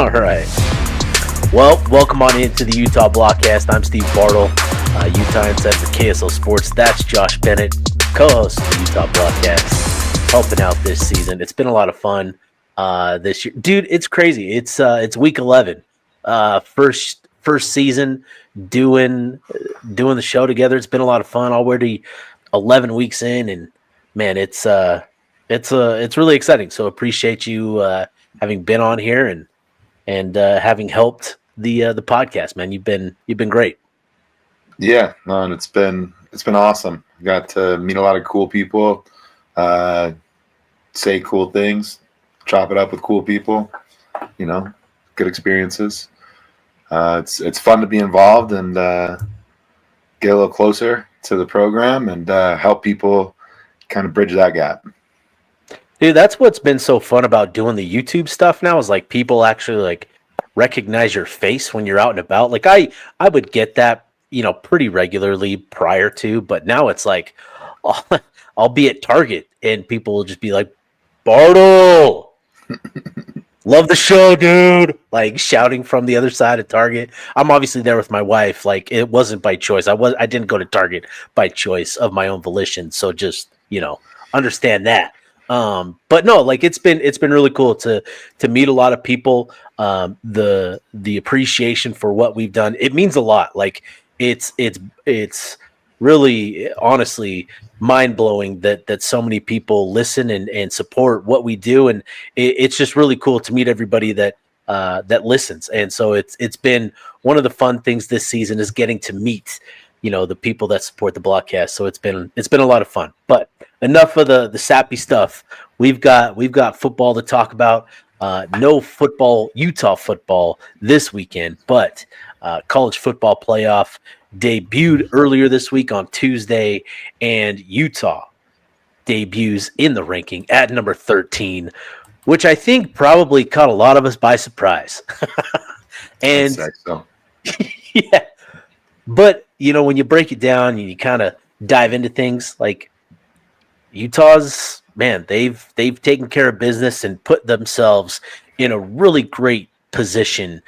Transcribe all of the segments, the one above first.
All right. Well, welcome on into the Utah Blockcast. I'm Steve Bartle, Utah Insider for KSL Sports. That's Josh Bennett, co-host of the Utah Blockcast, helping out this season. It's been a lot of fun this year, dude. It's crazy. It's week 11, first season doing the show together. It's been a lot of fun. Already 11 weeks in, and man, it's really exciting. So appreciate you having been on here and having helped the podcast, man. You've been great. Yeah, no, and it's been awesome. Got to meet a lot of cool people, say cool things, chop it up with cool people. You know, good experiences. It's fun to be involved and get a little closer to the program and help people kind of bridge that gap. Dude, that's what's been so fun about doing the YouTube stuff now is like people actually like recognize your face when you're out and about. Like I would get that, pretty regularly prior to, but now it's like I'll be at Target and people will just be like, Bartle, love the show, dude. Like shouting from the other side of Target. I'm obviously there with my wife. Like it wasn't by choice. I didn't go to Target by choice of my own volition. So just, understand that. But no, like it's been really cool to meet a lot of people. The appreciation for what we've done, it means a lot. Like it's really honestly mind blowing that so many people listen and support what we do. And it's just really cool to meet everybody that listens. And so it's been one of the fun things this season is getting to meet, the people that support the Blockcast. So it's been a lot of fun, but enough of the sappy stuff. We've got football to talk about. No football, Utah football this weekend, but college football playoff debuted earlier this week on Tuesday, and Utah debuts in the ranking at number 13, which I think probably caught a lot of us by surprise. And I'd say so. Yeah, but when you break it down and you kind of dive into things, like Utah's, man, they've taken care of business and put themselves in a really great position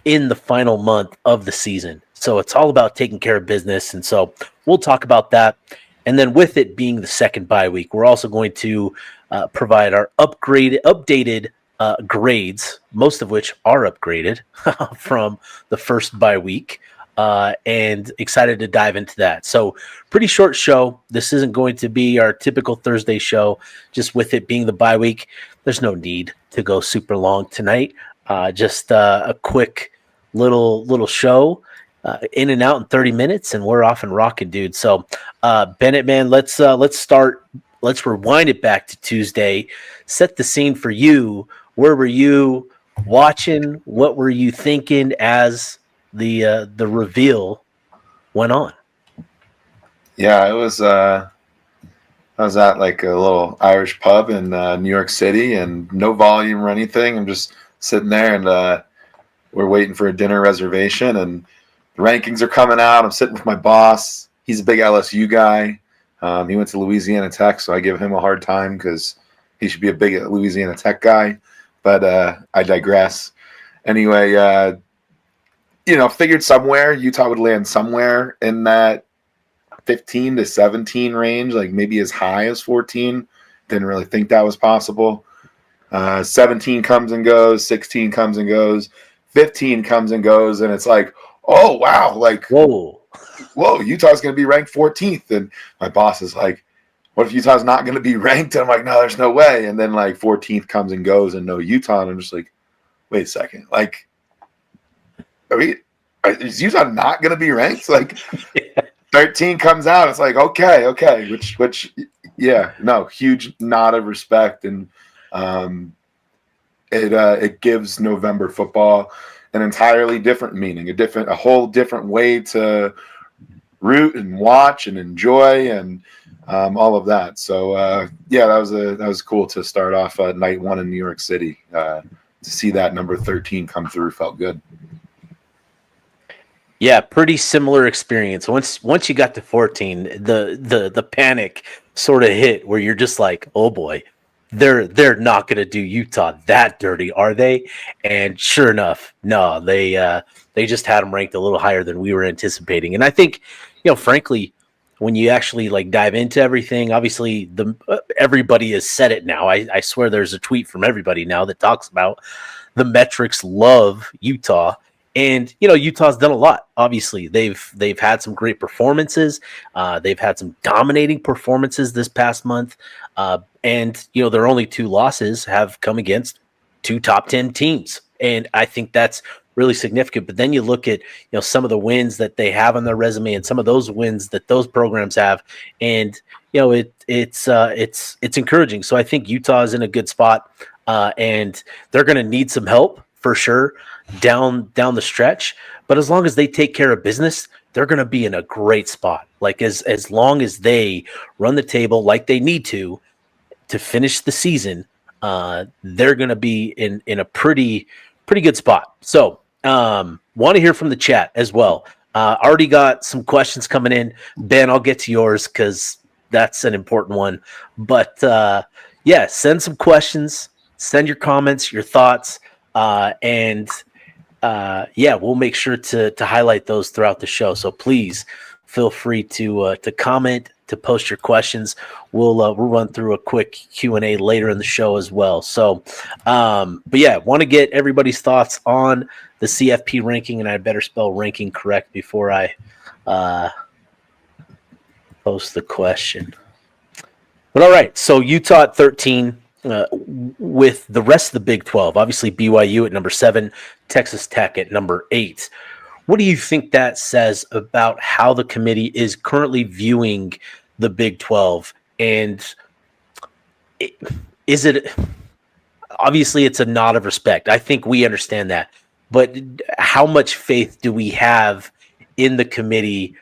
in the final month of the season. So it's all about taking care of business, and so we'll talk about that. And then with it being the second bye week, we're also going to provide our updated grades, most of which are upgraded from the first bye week. And excited to dive into that. So pretty short show. This isn't going to be our typical Thursday show, just with it being the bye week. There's no need to go super long tonight. Just a quick little show, in and out in 30 minutes, and we're off and rocking, dude. So Bennett, man, let's start. Let's rewind it back to Tuesday. Set the scene for you. Where were you watching? What were you thinking as the reveal went on? Yeah, I was at like a little Irish pub in New York City, and no volume or anything. I'm just sitting there, and we're waiting for a dinner reservation, and the rankings are coming out. I'm sitting with my boss. He's a big LSU guy. He went to Louisiana Tech, so I give him a hard time because he should be a big Louisiana Tech guy. But I digress. Anyway, figured somewhere Utah would land somewhere in that 15 to 17 range, like maybe as high as 14. Didn't really think that was possible. 17 comes and goes, 16 comes and goes, 15 comes and goes, and it's like, oh, wow, like, whoa, Utah's going to be ranked 14th. And my boss is like, what if Utah's not going to be ranked? And I'm like, no, there's no way. And then like 14th comes and goes and no Utah. And I'm just like, wait a second, like, is Utah not going to be ranked? Like, 13 comes out. It's like, okay. Which, yeah, no, huge nod of respect. And it gives November football an entirely different meaning, a whole different way to root and watch and enjoy and all of that. So, yeah, that was cool to start off night one in New York City. To see that number 13 come through felt good. Yeah, pretty similar experience. Once you got to 14, the panic sort of hit where you're just like, oh boy, they're not going to do Utah that dirty, are they? And sure enough, no, they just had them ranked a little higher than we were anticipating. And I think, frankly, when you actually like dive into everything, obviously everybody has said it now. I swear there's a tweet from everybody now that talks about the metrics love Utah. And Utah's done a lot. Obviously, they've had some great performances. They've had some dominating performances this past month, and their only two losses have come against two top 10 teams, and I think that's really significant. But then you look at some of the wins that they have on their resume, and some of those wins that those programs have, and it's encouraging. So I think Utah is in a good spot, and they're going to need some help for sure down the stretch, but as long as they take care of business, they're going to be in a great spot. Like as long as they run the table like they need to finish the season, they're going to be in a pretty good spot. So want to hear from the chat as well. Already got some questions coming in. Ben, I'll get to yours because that's an important one, but yeah, send some questions, send your comments, your thoughts, and yeah, we'll make sure to highlight those throughout the show. So please feel free to comment, to post your questions. We'll run through a quick Q&A later in the show as well. So, but yeah, want to get everybody's thoughts on the CFP ranking, and I better spell ranking correct before I post the question. But all right, so Utah at 13. With the rest of the Big 12, obviously BYU at number 7, Texas Tech at number 8. What do you think that says about how the committee is currently viewing the Big 12? And is it obviously it's a nod of respect? I think we understand that, but how much faith do we have in the committee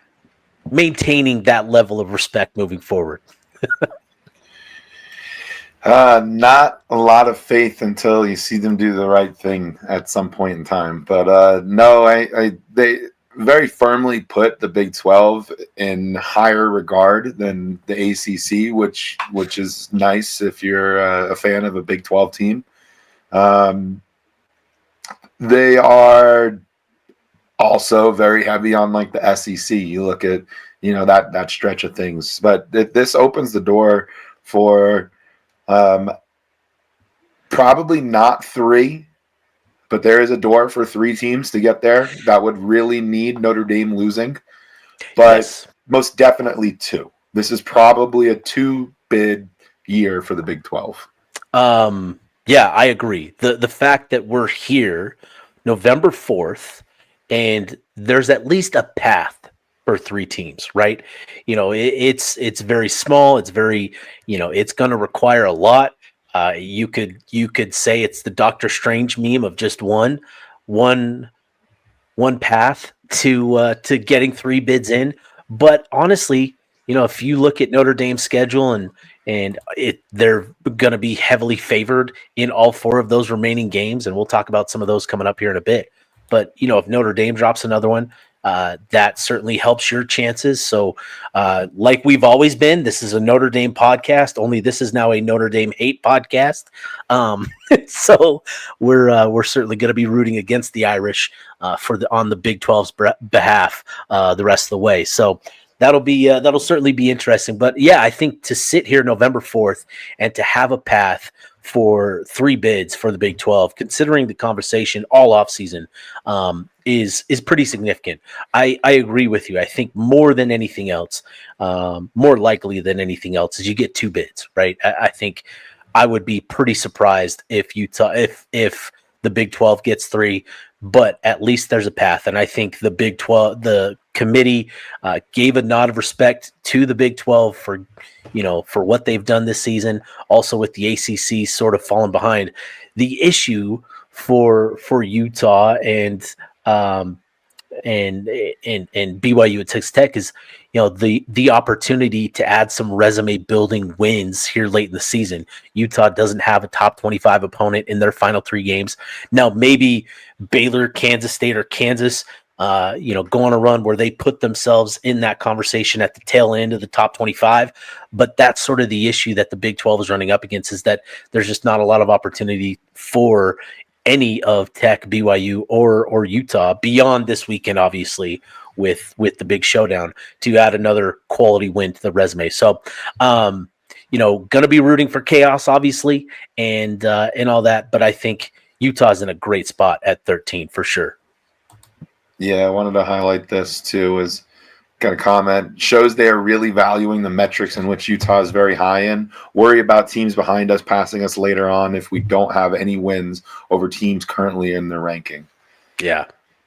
maintaining that level of respect moving forward? Not a lot of faith until you see them do the right thing at some point in time. But no, they very firmly put the Big 12 in higher regard than the ACC, which is nice if you're a fan of a Big 12 team. They are also very heavy on like the SEC. You look at that stretch of things, but this opens the door for probably not 3, but there is a door for 3 teams to get there that would really need Notre Dame losing, but yes, most definitely 2. This is probably a 2-bid year for the Big 12. Yeah, I agree. The fact that we're here November 4th and there's at least a path for 3 teams, right? It's very small. It's very, it's going to require a lot. You could say it's the Doctor Strange meme of just one path to getting 3 bids in. But honestly, if you look at Notre Dame's schedule and they're going to be heavily favored in all 4 of those remaining games, and we'll talk about some of those coming up here in a bit. But if Notre Dame drops another one, that certainly helps your chances. So like we've always been, this is a Notre Dame podcast, only this is now a Notre Dame hate podcast. So we're certainly going to be rooting against the Irish on the Big 12's behalf the rest of the way. So that'll certainly be interesting. But yeah, I think to sit here November 4th and to have a path for 3 bids for the Big 12, considering the conversation all offseason, is pretty significant. I agree with you. I think more than anything else, more likely than anything else, is you get 2 bids, right? I think I would be pretty surprised if Utah, if the Big 12 gets 3, but at least there's a path. And I think the Big 12, the committee gave a nod of respect to the Big 12 for what they've done this season. Also with the ACC sort of falling behind. The issue for Utah and BYU at Texas Tech is, the opportunity to add some resume building wins here late in the season. Utah doesn't have a top 25 opponent in their final 3 games. Now, maybe Baylor, Kansas State, or Kansas go on a run where they put themselves in that conversation at the tail end of the top 25. But that's sort of the issue that the Big 12 is running up against, is that there's just not a lot of opportunity for any of Tech, BYU, or Utah beyond this weekend, obviously, with the big showdown, to add another quality win to the resume. So, going to be rooting for chaos, obviously, and all that. But I think Utah's in a great spot at 13 for sure. Yeah, I wanted to highlight this too. Is got a comment, shows they are really valuing the metrics in which Utah is very high in. Worry about teams behind us passing us later on if we don't have any wins over teams currently in their ranking. Yeah.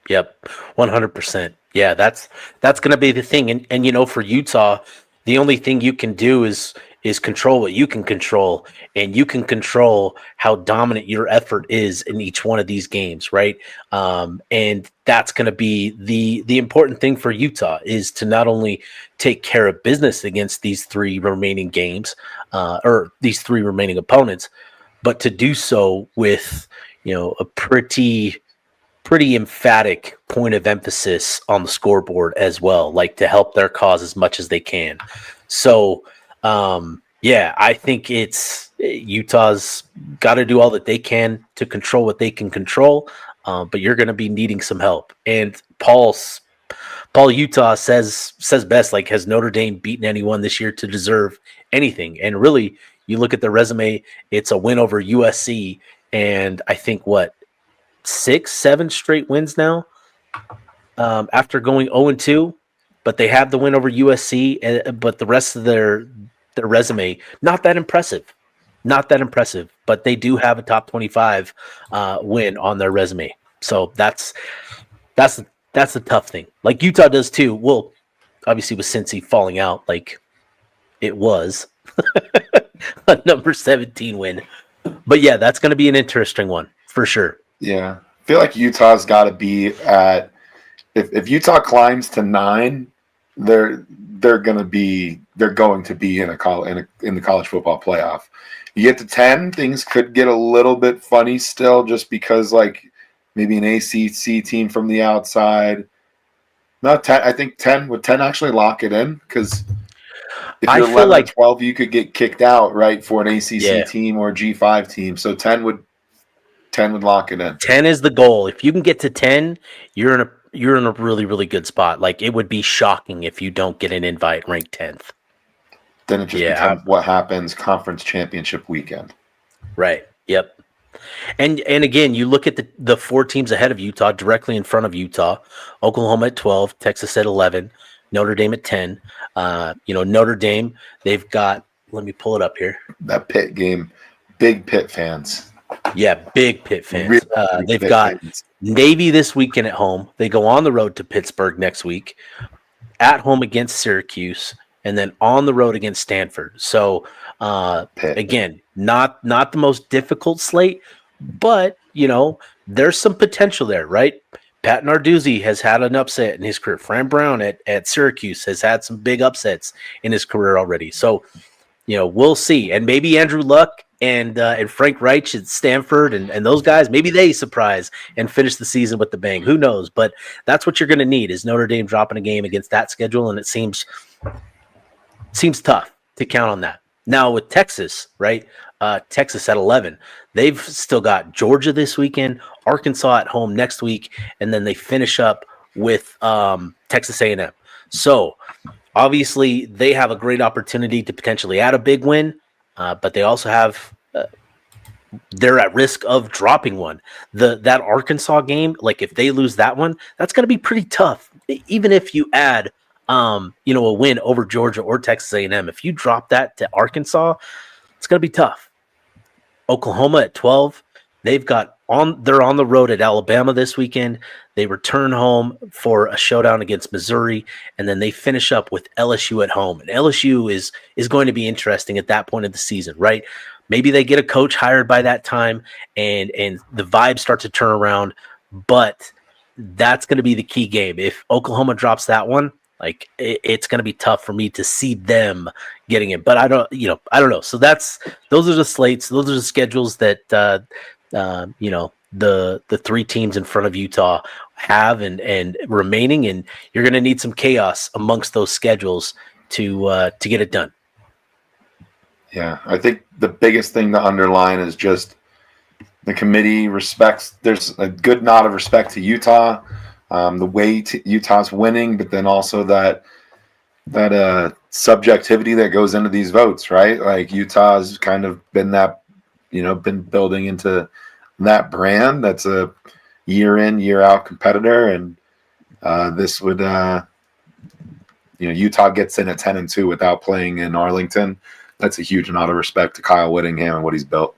Yep. 100%. Yeah, that's going to be the thing. And for Utah, the only thing you can do is control what you can control, and you can control how dominant your effort is in each one of these games, right? And that's going to be the important thing for Utah, is to not only take care of business against these three remaining games, or these three remaining opponents, but to do so with a pretty emphatic point of emphasis on the scoreboard as well, like to help their cause as much as they can. So, I think it's Utah's got to do all that they can to control what they can control, but you're going to be needing some help. And Paul Utah says best, like, has Notre Dame beaten anyone this year to deserve anything? And really, you look at the resume, it's a win over USC, and I think 6-7 straight wins now, after going 0-2, but they have the win over USC, but the rest of their resume, not that impressive, but they do have a top 25 win on their resume. So that's the tough thing. Like Utah does too. Well, obviously with Cincy falling out, like it was a number 17 win. But yeah, that's going to be an interesting one for sure. Yeah. I feel like Utah's got to be at, if Utah climbs to 9, they're going to be in the college football playoff. You get to 10, things could get a little bit funny still, just because like maybe an ACC team from the outside. Not 10. I think 10 would 10 actually lock it in, because if you're 11 or 12, you could get kicked out, right, for an ACC team or a G5 team. So 10 would lock it in. 10 is the goal. If you can get to 10, you're in a really, really good spot. Like, it would be shocking if you don't get an invite ranked 10th. Then it just becomes what happens conference championship weekend. Right. Yep. And again, you look at the 4 teams ahead of Utah, directly in front of Utah: Oklahoma at 12, Texas at 11, Notre Dame at 10. Notre Dame, they've got, let me pull it up here. That Pitt game, big Pitt fans. Yeah, big Pitt fans. Really they've Pitt got fans. Navy this weekend at home. They go on the road to Pittsburgh next week, at home against Syracuse, and then on the road against Stanford. So, again, not the most difficult slate, but, there's some potential there, right? Pat Narduzzi has had an upset in his career. Fran Brown at Syracuse has had some big upsets in his career already. So, we'll see. And maybe Andrew Luck and Frank Reich at Stanford and those guys, maybe they surprise and finish the season with the bang. Who knows? But that's what you're going to need, is Notre Dame dropping a game against that schedule, and it seems tough to count on that. Now with Texas, right? Texas at 11, they've still got Georgia this weekend, Arkansas at home next week, and then they finish up with Texas A&M. So obviously they have a great opportunity to potentially add a big win, but they also have they're at risk of dropping one. That Arkansas game, like if they lose that one, that's going to be pretty tough. Even if you add a win over Georgia or Texas A&M, if you drop that to Arkansas, it's going to be tough. Oklahoma at 12, they're on the road at Alabama this weekend. They return home for a showdown against Missouri, and then they finish up with LSU at home. And LSU is going to be interesting at that point of the season, right? Maybe they get a coach hired by that time, and the vibes start to turn around, but that's going to be the key game. If Oklahoma drops that one, like it's going to be tough for me to see them getting it. But I don't know. So those are the slates. Those are the schedules that the three teams in front of Utah have and remaining, and you're going to need some chaos amongst those schedules to get it done. Yeah, I think the biggest thing to underline is just the committee respects. There's a good nod of respect to Utah, the way Utah's winning, but then also that subjectivity that goes into these votes, right? Like Utah's kind of been that, been building into that brand. That's a year in, year out competitor, and this would, Utah gets in at 10-2 without playing in Arlington. That's a huge nod of respect to Kyle Whittingham and what he's built.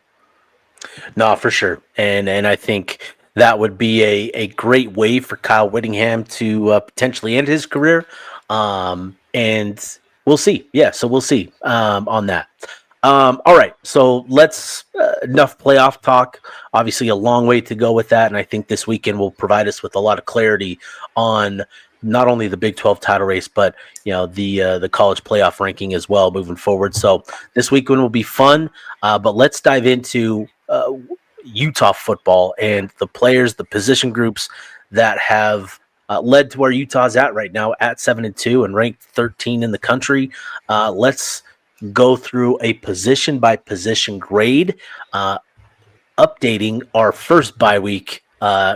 No, for sure, and I think that would be a great way for Kyle Whittingham to potentially end his career, and we'll see. Yeah, so we'll see on that. All right, so let's enough playoff talk. Obviously, a long way to go with that, and I think this weekend will provide us with a lot of clarity on not only the Big 12 title race, but the college playoff ranking as well moving forward. So this weekend will be fun, but let's dive into Utah football and the players, the position groups that have led to where Utah's at right now at 7-2 and ranked 13 in the country. Let's go through a position by position grade, updating our first bye week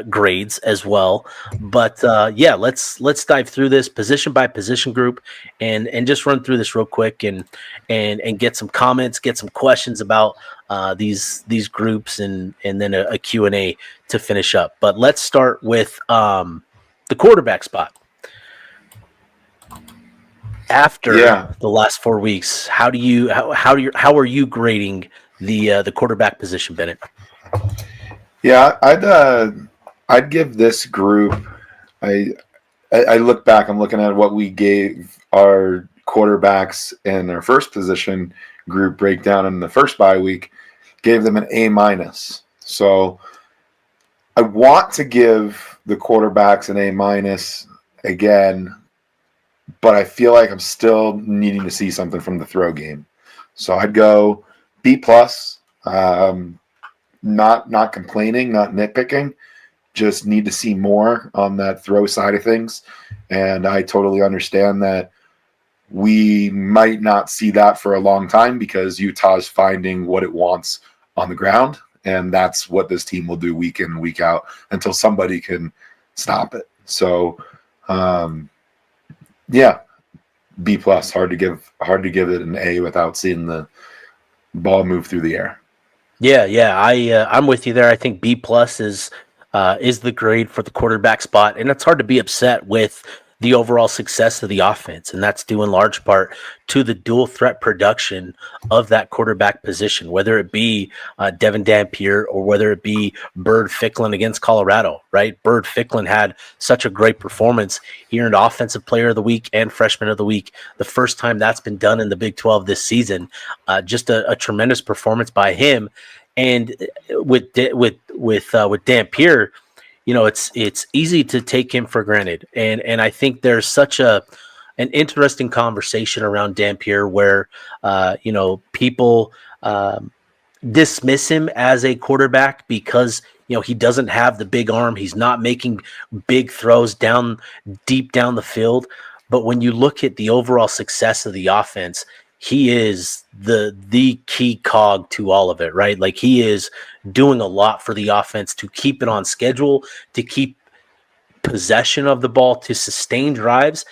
grades as well. But let's dive through this position by position group and just run through this real quick and get some comments, get some questions about these groups and then a Q&A to finish up. But let's start with the quarterback spot. After the last 4 weeks, how are you grading the quarterback position, Bennett? Yeah, I'd give this group. I look back. I'm looking at what we gave our quarterbacks in our first position group breakdown in the first bye week. Gave them an A-. So I want to give the quarterbacks an A- again, but I feel like I'm still needing to see something from the throw game. So I'd go B+. Not complaining, not nitpicking, just need to see more on that throw side of things. And I totally understand that we might not see that for a long time because Utah's finding what it wants on the ground. And that's what this team will do week in and week out until somebody can stop it. So, B+. Hard to give it an A without seeing the ball move through the air. Yeah, I'm with you there. I think B+ is the grade for the quarterback spot, and it's hard to be upset with the overall success of the offense, and that's due in large part to the dual threat production of that quarterback position, whether it be Devin Dampier or whether it be Bird Ficklin against Colorado, right? Bird Ficklin had such a great performance. He earned Offensive Player of the Week and Freshman of the Week, the first time that's been done in the Big 12 this season. Just a tremendous performance by him. And with Dampier, it's easy to take him for granted, and I think there's such an interesting conversation around Dampier where people dismiss him as a quarterback because he doesn't have the big arm, he's not making big throws deep down the field. But when you look at the overall success of the offense, he is the key cog to all of it, right? Like he is doing a lot for the offense to keep it on schedule, to keep possession of the ball, to sustain drives.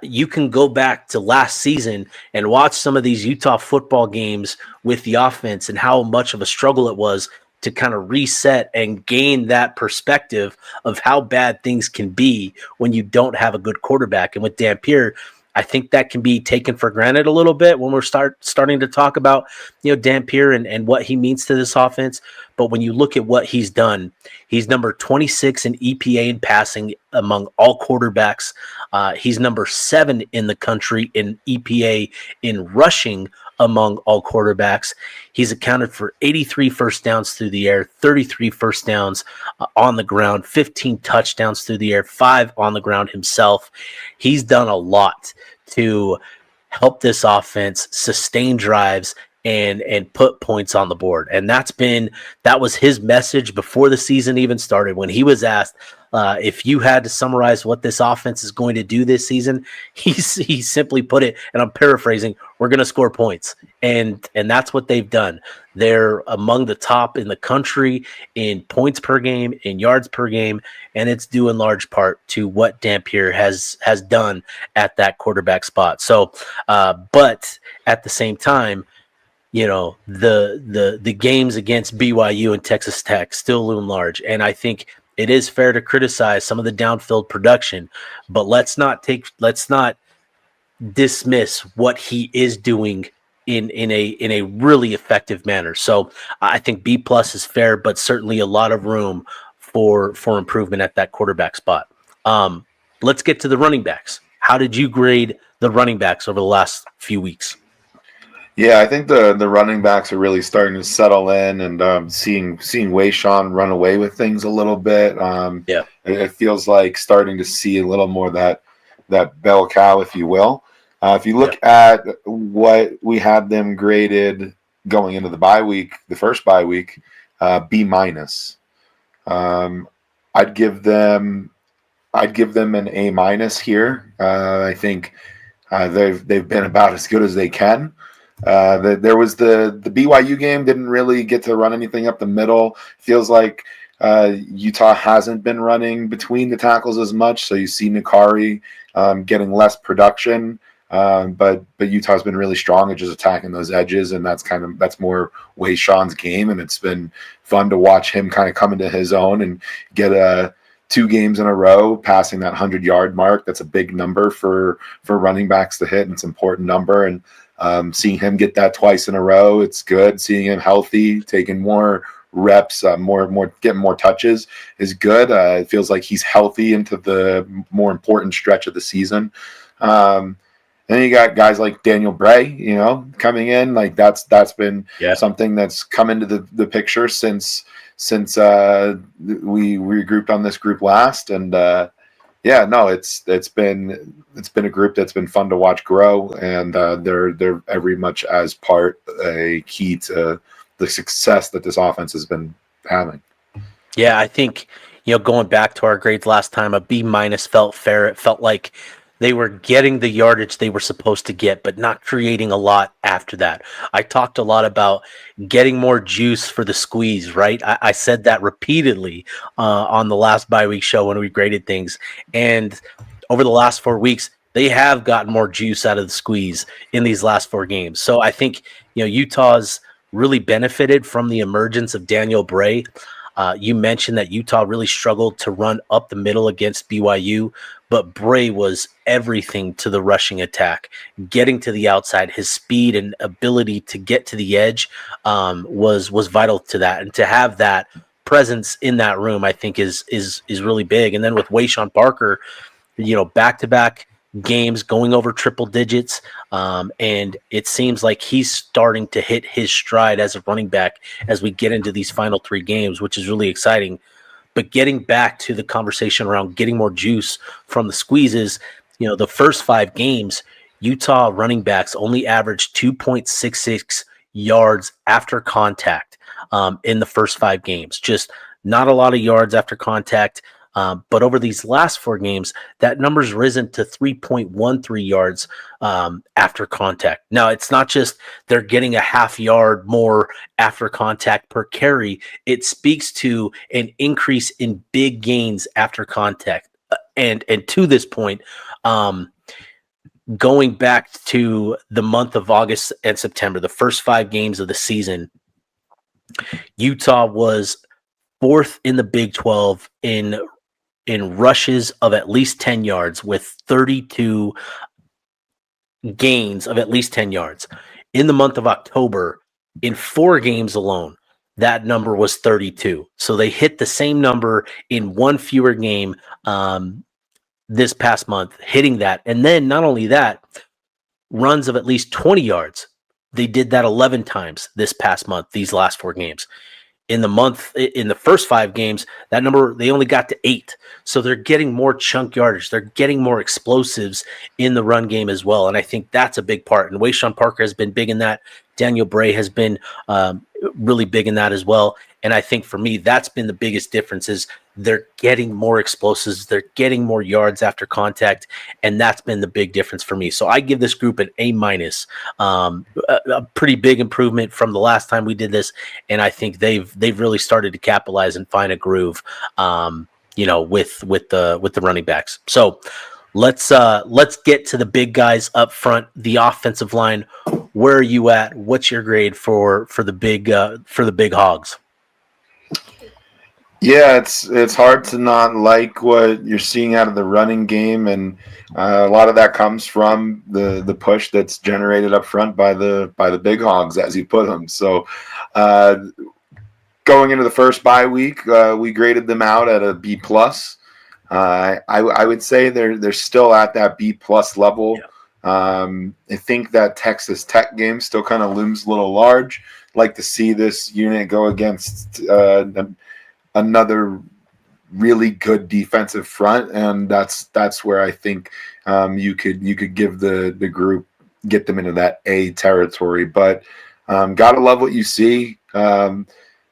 You can go back to last season and watch some of these Utah football games with the offense and how much of a struggle it was to kind of reset and gain that perspective of how bad things can be when you don't have a good quarterback. And with Dampier, I think that can be taken for granted a little bit when we're starting to talk about Dampier and what he means to this offense. But when you look at what he's done, he's number 26 in EPA in passing among all quarterbacks. He's number 7 in the country in EPA in rushing among all quarterbacks. He's accounted for 83 first downs through the air, 33 first downs on the ground, 15 touchdowns through the air, 5 on the ground himself. He's done a lot to help this offense sustain drives and put points on the board. And that was his message before the season even started. When he was asked if you had to summarize what this offense is going to do this season, he simply put it, and I'm paraphrasing, we're going to score points. And that's what they've done. They're among the top in the country in points per game, in yards per game, and it's due in large part to what Dampier has done at that quarterback spot. So, but at the same time, the games against BYU and Texas Tech still loom large, and I think it is fair to criticize some of the downfield production, but let's not dismiss what he is doing in a really effective manner. So I think B+ is fair, but certainly a lot of room for improvement at that quarterback spot. Let's get to the running backs. How did you grade the running backs over the last few weeks? Yeah, I think the running backs are really starting to settle in, and seeing Wayshawn run away with things a little bit. Yeah. It feels like starting to see a little more that bell cow, if you will. If you look at what we had them graded going into the bye week, the first bye week, B-. I'd give them an A- here. I think they've been about as good as they can. There was the BYU game, didn't really get to run anything up the middle. Feels like Utah hasn't been running between the tackles as much, so you see Nikari getting less production. But Utah's been really strong at just attacking those edges, and that's more Wayshawn's game, and it's been fun to watch him kind of come into his own and get 2 games in a row passing that 100-yard mark. That's a big number for running backs to hit, and it's an important number. And seeing him get that twice in a row, it's good. Seeing him healthy, taking more reps, getting more touches is good. It feels like he's healthy into the more important stretch of the season. Then you got guys like Daniel Bray, coming in. Like that's been something that's come into the picture since we regrouped on this group last. And it's been a group that's been fun to watch grow, and they're every much as part a key to the success that this offense has been having. Yeah, I think going back to our grades last time, a B- felt fair. It felt like they were getting the yardage they were supposed to get, but not creating a lot after that. I talked a lot about getting more juice for the squeeze, right? I said that repeatedly on the last bye week show when we graded things. And over the last 4 weeks, they have gotten more juice out of the squeeze in these last 4 games. So I think, Utah's really benefited from the emergence of Daniel Bray. You mentioned that Utah really struggled to run up the middle against BYU, but Bray was everything to the rushing attack, getting to the outside. His speed and ability to get to the edge was vital to that, and to have that presence in that room, I think is really big. And then with Wayshawn Parker, back-to-back games going over triple digits, and it seems like he's starting to hit his stride as a running back as we get into these final 3 games, which is really exciting. But getting back to the conversation around getting more juice from the squeezes, the first 5 games, Utah running backs only averaged 2.66 yards after contact in the first 5 games. Just not a lot of yards after contact. But over these last 4 games, that number's risen to 3.13 yards after contact. Now, it's not just they're getting a half yard more after contact per carry. It speaks to an increase in big gains after contact. And to this point, going back to the month of August and September, the first 5 games of the season, Utah was 4th in the Big 12 in rushes of at least 10 yards, with 32 gains of at least 10 yards. In the month of October, in 4 games alone, that number was 32. So they hit the same number in 1 fewer game this past month, hitting that. And then not only that, runs of at least 20 yards. They did that 11 times this past month, these last 4 games. In the first 5 games, that number, they only got to 8. So they're getting more chunk yardage. They're getting more explosives in the run game as well. And I think that's a big part. And Wayshawn Parker has been big in that. Daniel Bray has been really big in that as well. And I think for me, that's been the biggest difference is they're getting more explosives. They're getting more yards after contact. And that's been the big difference for me. So I give this group an A minus, a pretty big improvement from the last time we did this. And I think they've really started to capitalize and find a groove, with the running backs. So let's get to the big guys up front, the offensive line. Where are you at? What's your grade for the big hogs? Yeah, it's hard to not like what you're seeing out of the running game, and a lot of that comes from the push that's generated up front by the big hogs, as you put them. So, going into the first bye week, we graded them out at a B plus. I would say they're still at that B plus level. I think that Texas Tech game still kind of looms a little large. Like to see this unit go against another really good defensive front, and that's where I think you could give the group, get them into that A territory. But gotta love what you see.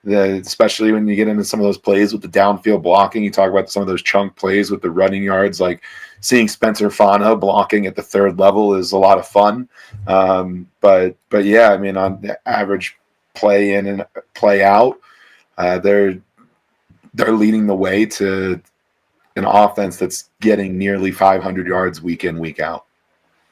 Especially when you get into some of those plays with the downfield blocking. You talk about some of those chunk plays with the running yards, like seeing Spencer Fana blocking at the third level is a lot of fun. But yeah, I mean, on the average play in and play out, they're leading the way to an offense that's getting nearly 500 yards week in, week out.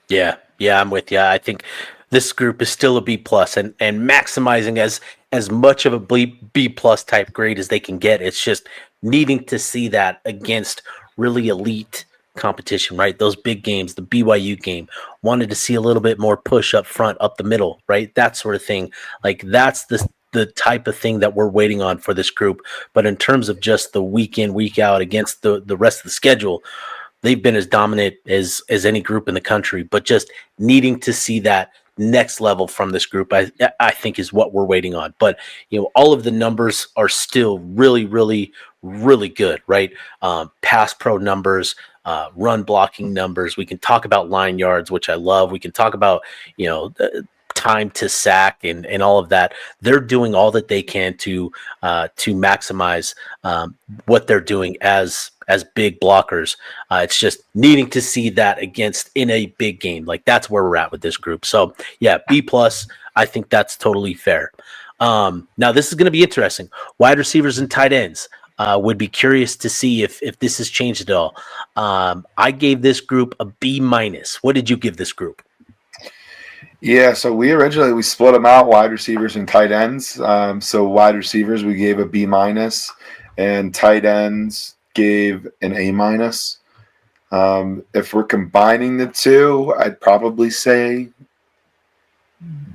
Yeah, I'm with you. I think this group is still a B plus and maximizing as much of a B plus type grade as they can get. It's just needing to see that against really elite competition, right? Those big games, the BYU game, wanted to see a little bit more push up front, up the middle, right? That sort of thing. Like that's the type of thing that we're waiting on for this group. But in terms of just the week in, week out against the rest of the schedule, they've been as dominant as any group in the country. But just needing to see that next level from this group, I think is what we're waiting on. But all of the numbers are still really, really, really good, right? Pass pro numbers, run blocking numbers. We can talk about line yards, which I love. We can talk about time to sack and all of that. They're doing all that they can to maximize what they're doing as big blockers. It's just needing to see that against in a big game. Like that's where we're at with this group. So yeah, B plus. I think that's totally fair. Now this is going to be interesting. Wide receivers and tight ends. Would be curious to see if this has changed at all. I gave this group a B minus. What did you give this group? Yeah, so we split them out, wide receivers and tight ends. So wide receivers we gave a B minus, and tight ends gave an A minus. If we're combining the two, I'd probably say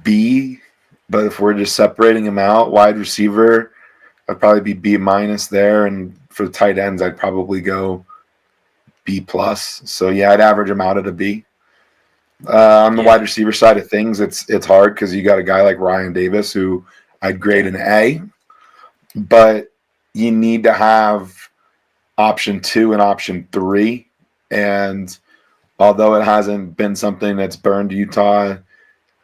B. But if we're just separating them out, wide receiver, I'd probably be B minus there, and for the tight ends, I'd probably go B plus. So yeah, I'd average them out at a B. On the wide receiver side of things, it's hard because you got a guy like Ryan Davis who I'd grade an A, but you need to have option 2 and option 3. And although it hasn't been something that's burned Utah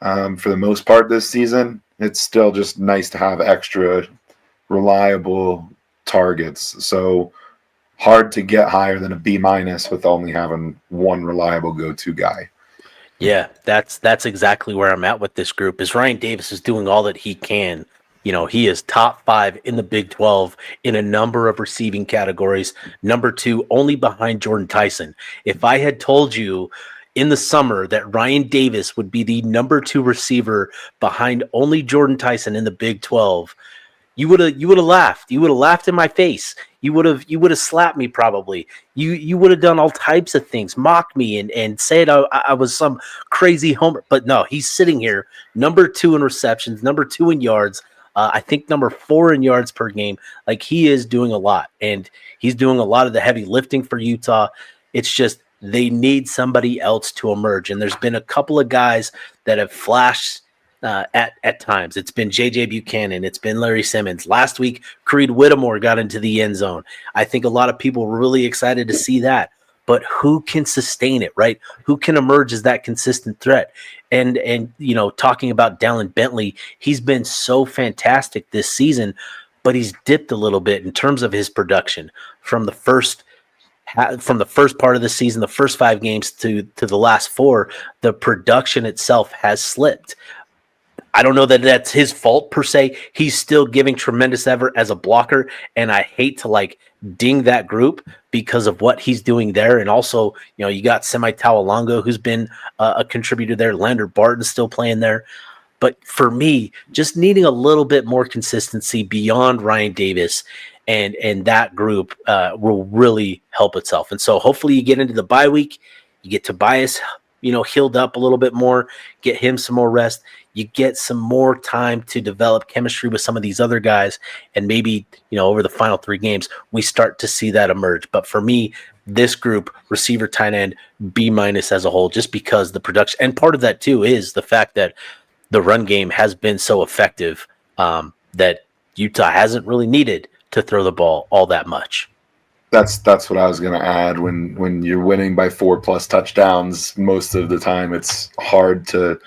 for the most part this season, it's still just nice to have extra reliable targets. So hard to get higher than a B minus with only having one reliable go-to guy. Yeah, that's exactly where I'm at with this group. Is Ryan Davis is doing all that he can. He is top 5 in the Big 12 in a number of receiving categories. Number 2, only behind Jordan Tyson. If I had told you in the summer that Ryan Davis would be the number 2 receiver behind only Jordan Tyson in the Big 12, you would have laughed. You would have laughed in my face. You would have slapped me probably. You would have done all types of things, mocked me and said I was some crazy homer. But no, he's sitting here, number 2 in receptions, number 2 in yards. I think number 4 in yards per game. Like he is doing a lot, and he's doing a lot of the heavy lifting for Utah. It's just they need somebody else to emerge, and there's been a couple of guys that have flashed. At times. It's been J.J. Buchanan. It's been Larry Simmons. Last week, Creed Whittemore got into the end zone. I think a lot of people were really excited to see that. But who can sustain it, right? Who can emerge as that consistent threat? And talking about Dallin Bentley, he's been so fantastic this season, but he's dipped a little bit in terms of his production from the first part of the season, the first 5 games to the last 4. The production itself has slipped. I don't know that that's his fault per se. He's still giving tremendous effort as a blocker, and I hate to ding that group because of what he's doing there. And also, you got Semi Tawalongo, who's been a contributor there. Lander Barton's still playing there. But for me, just needing a little bit more consistency beyond Ryan Davis and that group will really help itself. And so hopefully you get into the bye week, you get Tobias, healed up a little bit more, get him some more rest. You get some more time to develop chemistry with some of these other guys. And maybe, over the final 3 games, we start to see that emerge. But for me, this group, receiver, tight end, B- as a whole, just because the production. And part of that, too, is the fact that the run game has been so effective that Utah hasn't really needed to throw the ball all that much. That's what I was going to add. When you're winning by 4+ touchdowns, most of the time it's hard to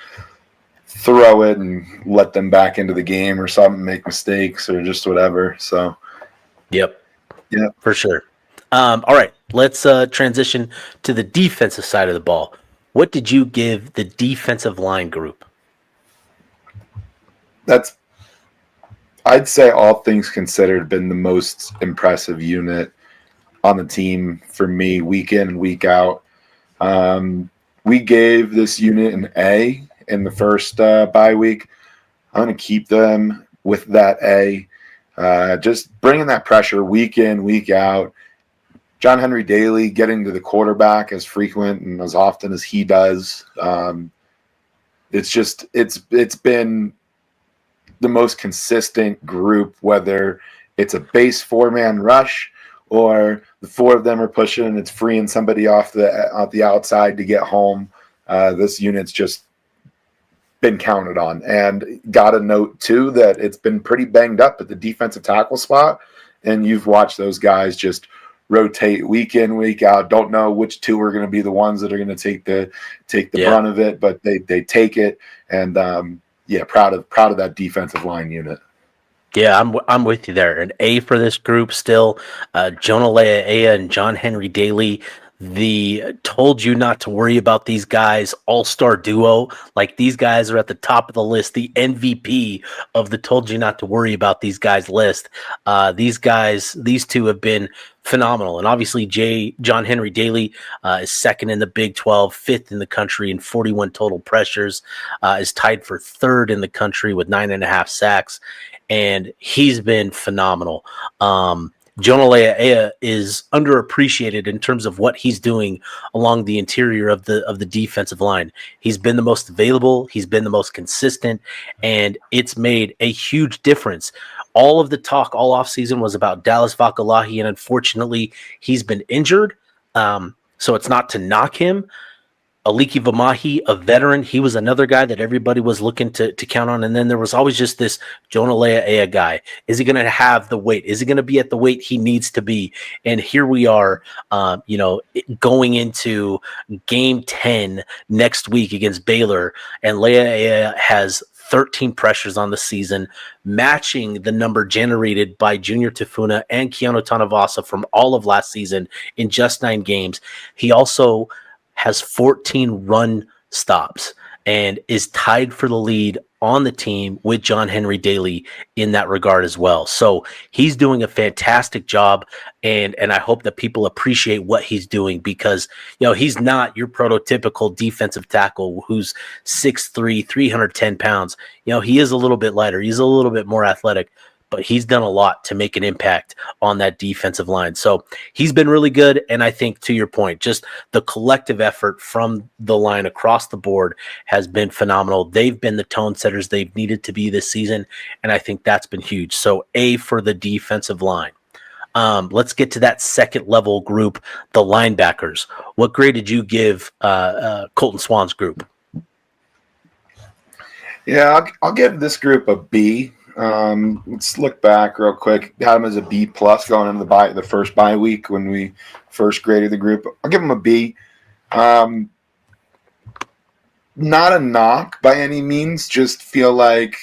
throw it and let them back into the game or something, make mistakes or just whatever. So, yep, for sure. All right, let's transition to the defensive side of the ball. What did you give the defensive line group? I'd say, all things considered, been the most impressive unit on the team for me, week in and week out. We gave this unit an A in the first bye week. I'm going to keep them with that A. Just bringing that pressure week in, week out. John Henry Daly getting to the quarterback as frequent and as often as he does. It's been the most consistent group, whether it's a base 4-man rush or the 4 of them are pushing and it's freeing somebody off the outside to get home. This unit's just been counted on. And got to note, too, that it's been pretty banged up at the defensive tackle spot, and you've watched those guys just rotate week in, week out. Don't know which 2 are going to be the ones that are going to take the brunt of it, but they take it. And proud of that defensive line unit. Yeah, I'm with you there. An A for this group still. Jonah Leah and John Henry Daly, the told you not to worry about these guys all-star duo. Like, these guys are at the top of the list, the MVP of the told you not to worry about these guys list. These 2 have been phenomenal. And obviously John Henry Daly is 2nd in the Big 12, 5th in the country in 41 total pressures, is tied for 3rd in the country with 9.5 sacks. And he's been phenomenal. Jonah Leah is underappreciated in terms of what he's doing along the interior of the defensive line. He's been the most available, he's been the most consistent, and it's made a huge difference. All of the talk all offseason was about Dallas Vakalahi, and unfortunately, he's been injured. So it's not to knock him. Aliki Vamahi, a veteran, he was another guy that everybody was looking to count on. And then there was always just this Jonah Leah guy. Is he going to have the weight? Is he going to be at the weight he needs to be? And here we are, going into game 10 next week against Baylor. And Leah has 13 pressures on the season, matching the number generated by Junior Tafuna and Keanu Tanavasa from all of last season in just 9 games. He also has 14 run stops and is tied for the lead on the team with John Henry Daly in that regard as well. So he's doing a fantastic job, and I hope that people appreciate what he's doing, because he's not your prototypical defensive tackle who's 6'3", 310 pounds. He is a little bit lighter. He's a little bit more athletic, but he's done a lot to make an impact on that defensive line. So he's been really good. And I think, to your point, just the collective effort from the line across the board has been phenomenal. They've been the tone setters they've needed to be this season, and I think that's been huge. So A for the defensive line. Let's get to that second level group, the linebackers. What grade did you give Colton Swan's group? Yeah, I'll give this group a B. Let's look back real quick. Had him as a B+ going into the first bye week when we first graded the group. I'll give him a B. not a knock by any means. Just feel like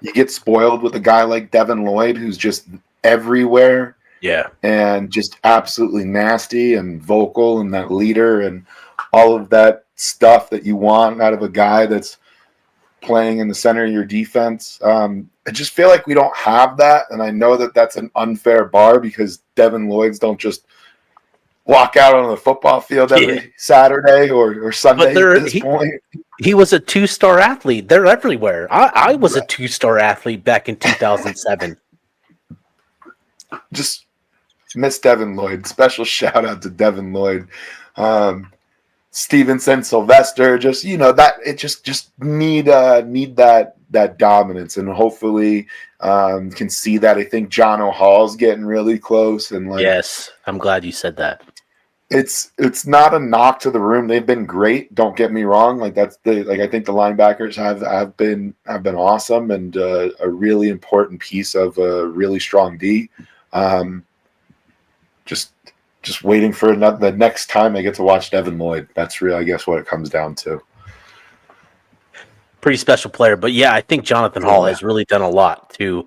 you get spoiled with a guy like Devin Lloyd, who's just everywhere. Yeah. And just absolutely nasty and vocal and that leader and all of that stuff that you want out of a guy that's playing in the center of your defense. I just feel like we don't have that, and I know that that's an unfair bar because Devin Lloyds don't just walk out on the football field every Saturday or Sunday at this point. He was a 2-star athlete. They're everywhere. I was a 2-star athlete back in 2007. Just miss Devin Lloyd. Special shout out to Devin Lloyd. Stevenson, Sylvester, just that it just need that dominance, and hopefully can see that. I think John O'Hall's getting really close, and yes, I'm glad you said that. It's not a knock to the room. They've been great. Don't get me wrong. I think the linebackers have been awesome and a really important piece of a really strong D. Just waiting for the next time I get to watch Devin Lloyd. That's really, I guess, what it comes down to. Pretty special player, but yeah, I think Jonathan Hall has really done a lot to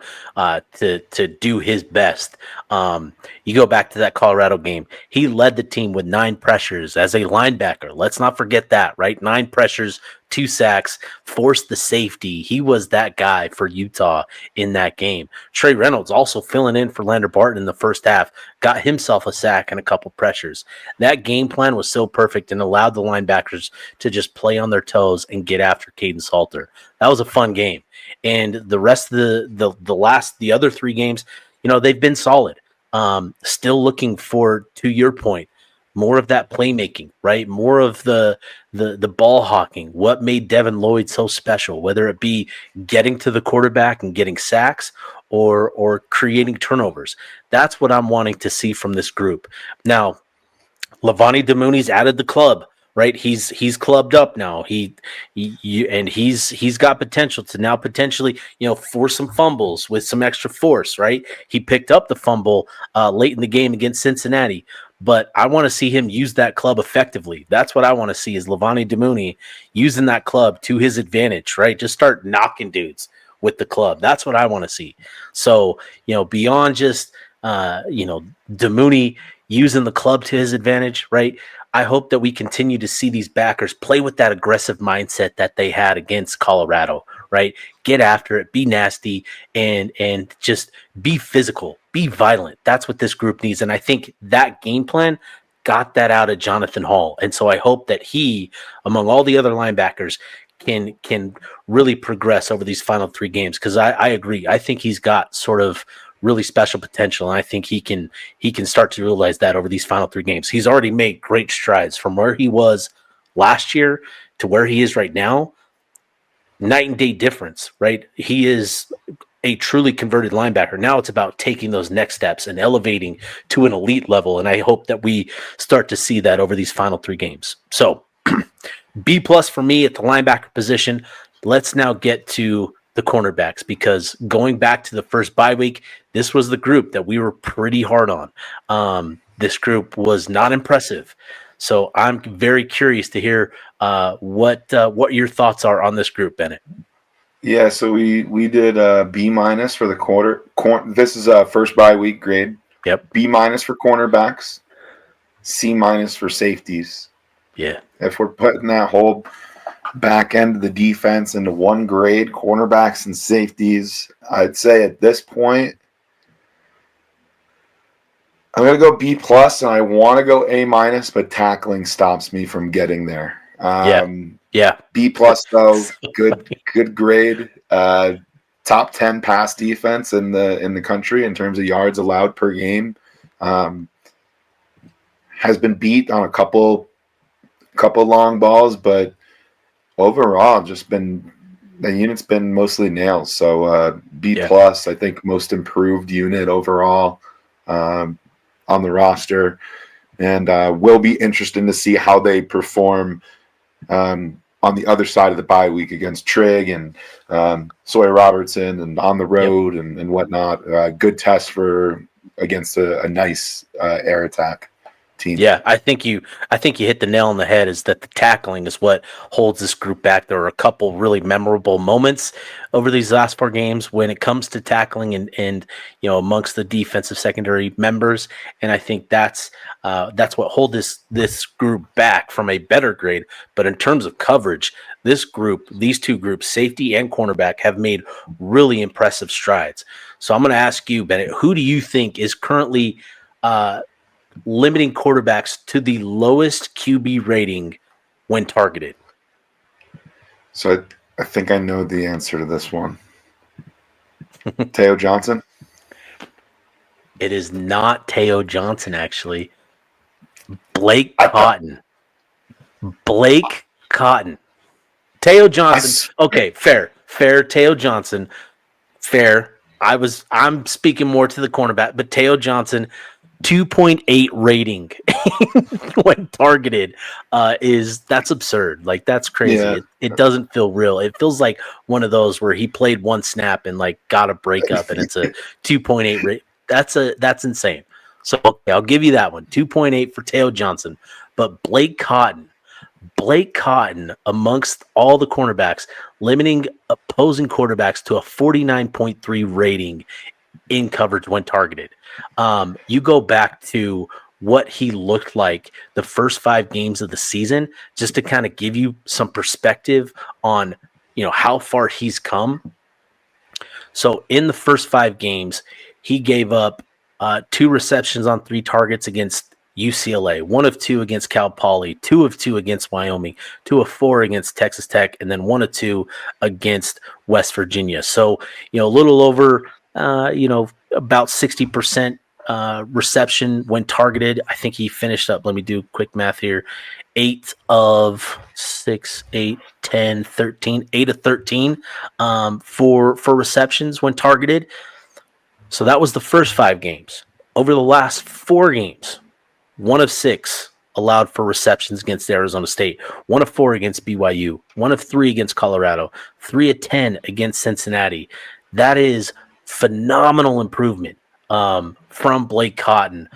do his best. You go back to that Colorado game; he led the team with 9 pressures as a linebacker. Let's not forget that, right? 9 pressures, 2 sacks, forced the safety. He was that guy for Utah in that game. Trey Reynolds also filling in for Lander Barton in the first half, got himself a sack and a couple pressures. That game plan was so perfect and allowed the linebackers to just play on their toes and get after Caden Salter. That was a fun game. And the rest of the other 3 games, they've been solid. Still looking for, to your point, more of that playmaking, right? More of the ball hawking. What made Devin Lloyd so special, whether it be getting to the quarterback and getting sacks or creating turnovers. That's what I'm wanting to see from this group. Now, Levani Damuni's added the club, right? He's clubbed up now. He's got potential to now potentially, force some fumbles with some extra force, right? He picked up the fumble late in the game against Cincinnati, but I want to see him use that club effectively. That's what I want to see is Levani Damuni using that club to his advantage, right? Just start knocking dudes with the club. That's what I want to see. So, beyond just, Damuni using the club to his advantage, right? I hope that we continue to see these backers play with that aggressive mindset that they had against Colorado, right? Get after it, be nasty, and just be physical, be violent. That's what this group needs. And I think that game plan got that out of Jonathan Hall. And so I hope that he, among all the other linebackers, can really progress over these final 3 games. Because I agree. I think he's got sort of really special potential, and I think he can start to realize that over these final 3 games. He's already made great strides from where he was last year to where he is right now. Night and day difference, right? He is a truly converted linebacker. Now it's about taking those next steps and elevating to an elite level, and I hope that we start to see that over these final 3 games. So B+ for me at the linebacker position. Let's now get to the cornerbacks, because going back to the first bye week, this was the group that we were pretty hard on. This group was not impressive. So I'm very curious to hear what your thoughts are on this group, Bennett. Yeah, so we did B- for the quarter. This is a first bye week grade. Yep. B- for cornerbacks, C- for safeties. Yeah. If we're putting that whole back end of the defense into one grade, cornerbacks and safeties, I'd say at this point, I'm going to go B+, and I want to go A-, but tackling stops me from getting there. Yeah. B+ though, good grade. Top 10 pass defense in the country in terms of yards allowed per game. Has been beat on a couple long balls, but overall, just been the unit's been mostly nails. So B+, I think most improved unit overall on the roster, and will be interesting to see how they perform on the other side of the bye week against Trigg and Sawyer Robertson and on the road and whatnot. Good test against a nice air attack. team. Yeah, I think you hit the nail on the head. Is that the tackling is what holds this group back? There are a couple really memorable moments over these last 4 games when it comes to tackling and amongst the defensive secondary members, and I think that's what hold this group back from a better grade. But in terms of coverage, these two groups, safety and cornerback, have made really impressive strides. So I'm going to ask you, Bennett, who do you think is currently limiting quarterbacks to the lowest QB rating when targeted? So I think I know the answer to this one. Teo Johnson? It is not Teo Johnson, actually. Blake Cotton. Blake Cotton. Teo Johnson. Okay, fair. Teo Johnson. Fair. I'm speaking more to the cornerback, but Teo Johnson, 2.8 rating when targeted that's absurd. Like, that's crazy. Yeah. It doesn't feel real. It feels like one of those where he played one snap and like got a breakup and it's a 2.8 rate. That's insane. So okay, I'll give you that one. 2.8 for Teo Johnson. But Blake Cotton, amongst all the cornerbacks, limiting opposing quarterbacks to a 49.3 rating in coverage when targeted. You go back to what he looked like the first 5 games of the season, just to kind of give you some perspective on how far he's come. So in the first 5 games, he gave up 2 receptions on 3 targets against UCLA, 1 of 2 against Cal Poly, 2 of 2 against Wyoming, 2 of 4 against Texas Tech, and then 1 of 2 against West Virginia. So, a little over, about 60% reception when targeted. I think he finished up, let me do quick math here, 8 of 6, 8, 10, 13, 8 of 13 for receptions when targeted. So that was the first 5 games. Over the last 4 games, 1 of 6 allowed for receptions against Arizona State, 1 of 4 against BYU, 1 of 3 against Colorado, 3 of 10 against Cincinnati. That is phenomenal improvement from Blake Cotton,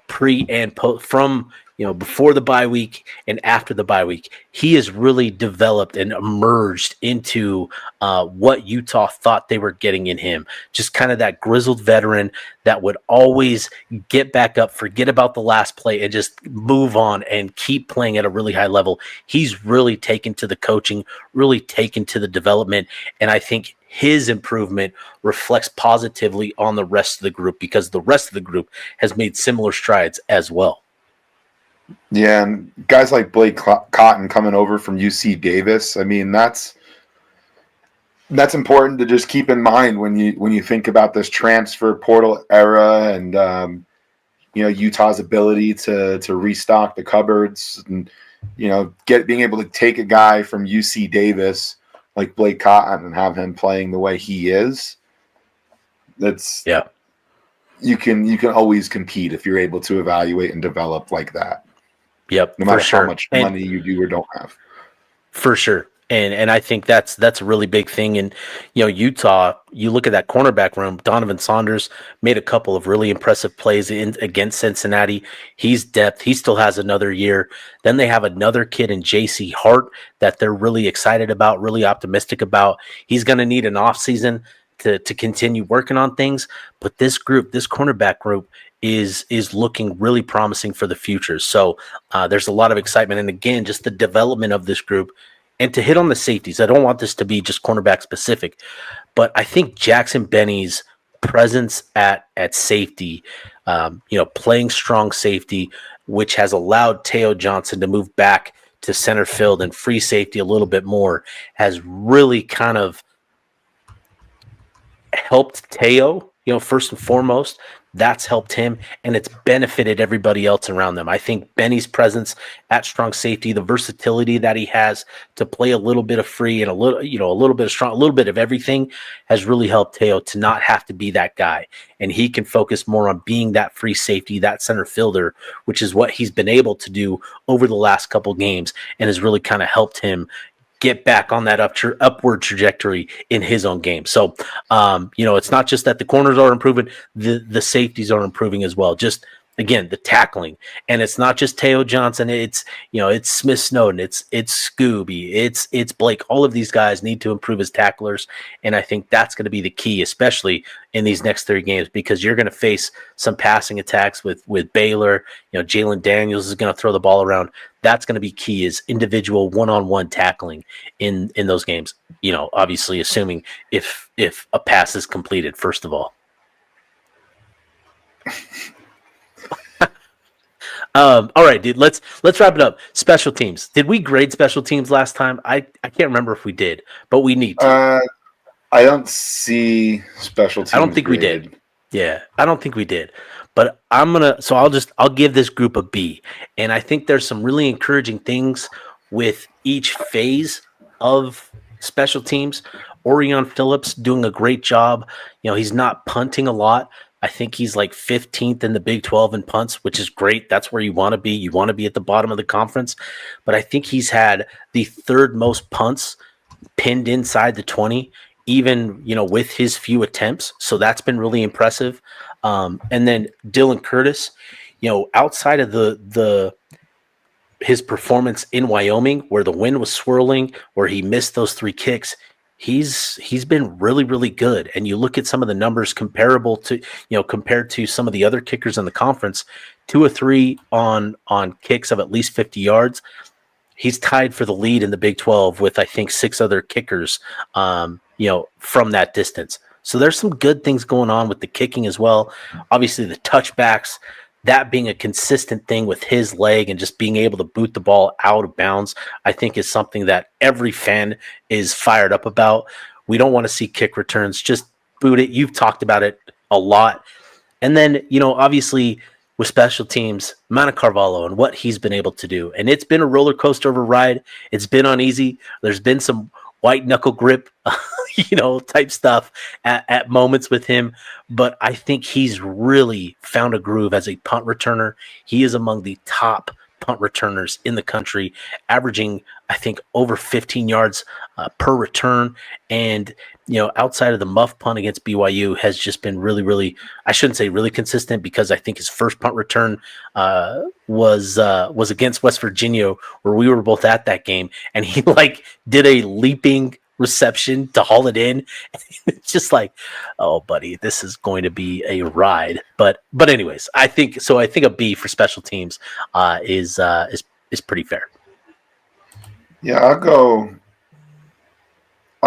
pre and post, from before the bye week and after the bye week. He has really developed and emerged into what Utah thought they were getting in him. Just kind of that grizzled veteran that would always get back up, forget about the last play, and just move on and keep playing at a really high level. He's really taken to the coaching, really taken to the development, and I think his improvement reflects positively on the rest of the group, because the rest of the group has made similar strides as well. Yeah, and guys like Blake Cotton coming over from UC Davis, I mean, that's important to just keep in mind when you think about this transfer portal era and Utah's ability to restock the cupboards and being able to take a guy from UC Davis like Blake Cotton and have him playing the way he is. You can always compete if you're able to evaluate and develop like that. Yep, no matter how much money you do or don't have. For sure. And I think that's a really big thing. And Utah, you look at that cornerback room. Donovan Saunders made a couple of really impressive plays against Cincinnati. He's depth. He still has another year. Then they have another kid in J.C. Hart that they're really excited about, really optimistic about. He's going to need an offseason to continue working on things. But this cornerback group is looking really promising for the future. So there's a lot of excitement. And again, just the development of this group. And to hit on the safeties, I don't want this to be just cornerback specific, but I think Jackson Benny's presence at safety, playing strong safety, which has allowed Teo Johnson to move back to center field and free safety a little bit more, has really kind of helped Teo, first and foremost. That's helped him, and it's benefited everybody else around them. I think Benny's presence at strong safety, the versatility that he has to play a little bit of free and a little bit of strong, a little bit of everything, has really helped Teo to not have to be that guy. And he can focus more on being that free safety, that center fielder, which is what he's been able to do over the last couple games, and has really kind of helped him get back on that upward trajectory in his own game. So, it's not just that the corners are improving, the safeties are improving as well. Just again, the tackling, and it's not just Teo Johnson. It's it's Smith Snowden. It's Scooby. It's Blake. All of these guys need to improve as tacklers, and I think that's going to be the key, especially in these next 3 games, because you're going to face some passing attacks with Baylor. Jalen Daniels is going to throw the ball around. That's going to be key, is individual one-on-one tackling in those games. Obviously assuming if a pass is completed, first of all. All right, dude. Let's wrap it up. Special teams. Did we grade special teams last time? I can't remember if we did, but we need to. I don't see special teams. I don't think graded. we did. Yeah, I don't think we did. But I'll give this group a B. And I think there's some really encouraging things with each phase of special teams. Orion Phillips doing a great job. He's not punting a lot. I think he's like 15th in the Big 12 in punts, which is great. That's where you want to be. You want to be at the bottom of the conference. But I think he's had the 3rd most punts pinned inside the 20, even, with his few attempts. So that's been really impressive. And then Dylan Curtis, outside of his performance in Wyoming, where the wind was swirling, where he missed those 3 kicks, he's been really, really good. And you look at some of the numbers compared to some of the other kickers in the conference, 2 or 3 on kicks of at least 50 yards. He's tied for the lead in the Big 12 with, I think, 6 other kickers, from that distance. So there's some good things going on with the kicking as well. Obviously, the touchbacks, that being a consistent thing with his leg and just being able to boot the ball out of bounds, I think is something that every fan is fired up about. We don't want to see kick returns. Just boot it. You've talked about it a lot. And then, obviously, with special teams, Mana Carvalho and what he's been able to do. And it's been a roller coaster of a ride. It's been uneasy. There's been some white knuckle grip, type stuff at moments with him. But I think he's really found a groove as a punt returner. He is among the top punt returners in the country, averaging, I think, over 15 yards per return. And, outside of the muff punt against BYU, has just been really, really, I shouldn't say really consistent, because I think his first punt return was against West Virginia, where we were both at that game. And he did a leaping reception to haul it in. It's just like, oh, buddy, this is going to be a ride. But anyways, I think a B for special teams is pretty fair. Yeah, I'll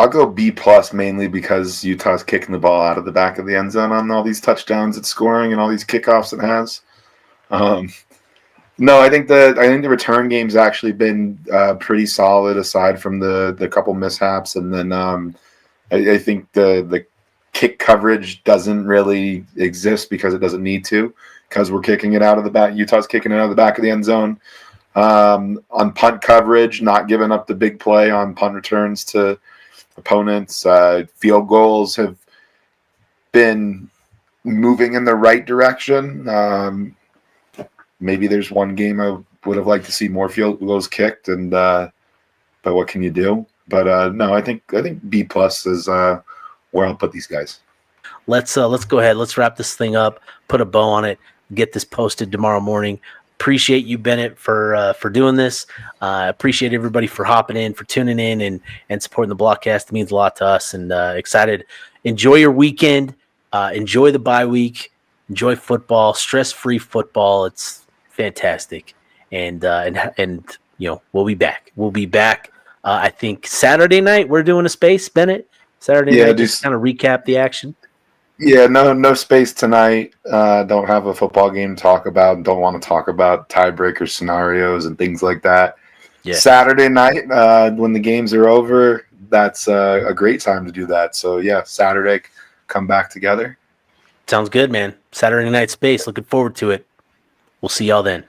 go B plus, mainly because Utah's kicking the ball out of the back of the end zone on all these touchdowns it's scoring and all these kickoffs it has. No, I think the return game's actually been pretty solid, aside from the couple mishaps, and then I think the kick coverage doesn't really exist because it doesn't need to, because we're kicking it out of the back. Utah's kicking it out of the back of the end zone. On punt coverage, not giving up the big play on punt returns to opponents. Field goals have been moving in the right direction. Maybe there's one game I would have liked to see more field goals kicked, and but what can you do? But no, I think B plus is where I'll put these guys. Let's go ahead. Let's wrap this thing up. Put a bow on it. Get this posted tomorrow morning. Appreciate you, Bennett, for doing this. Appreciate everybody for hopping in, for tuning in, and supporting the Blockcast. It means a lot to us, and excited. Enjoy your weekend. Enjoy the bye week. Enjoy football. Stress-free football. It's fantastic. And we'll be back. We'll be back. I think Saturday night we're doing a space, Bennett. Saturday night, just kind of recap the action. Yeah, no space tonight. Don't have a football game to talk about. Don't want to talk about tiebreaker scenarios and things like that. Yeah. Saturday night, when the games are over, that's a great time to do that. So, yeah, Saturday, come back together. Sounds good, man. Saturday night space. Looking forward to it. We'll see y'all then.